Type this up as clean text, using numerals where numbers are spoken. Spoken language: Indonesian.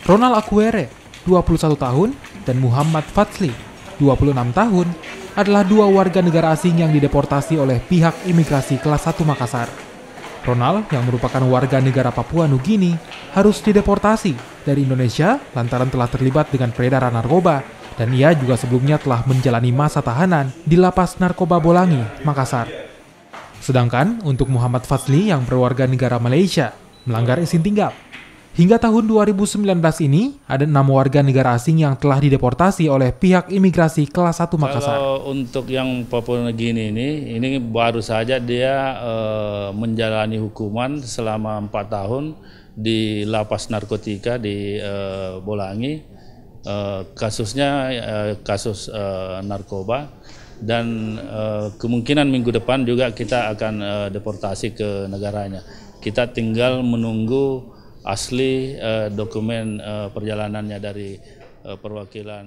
Ronald Akuere, 21 tahun, dan Muhammad Fatsli, 26 tahun, adalah dua warga negara asing yang dideportasi oleh pihak imigrasi kelas 1 Makassar. Ronald, yang merupakan warga negara Papua Nugini, harus dideportasi dari Indonesia lantaran telah terlibat dengan peredaran narkoba, dan ia juga sebelumnya telah menjalani masa tahanan di Lapas Narkoba Bolangi, Makassar. Sedangkan untuk Muhammad Fatsli yang berwarga negara Malaysia, melanggar izin tinggal. Hingga tahun 2019 ini, ada 6 warga negara asing yang telah dideportasi oleh pihak imigrasi kelas 1 Makassar. Kalau untuk yang Papua Nugini ini baru saja dia menjalani hukuman selama 4 tahun di lapas narkotika di Bolangi. Kasusnya kasus narkoba, dan kemungkinan minggu depan juga kita akan deportasi ke negaranya. Kita tinggal menunggu asli dokumen perjalanannya dari perwakilan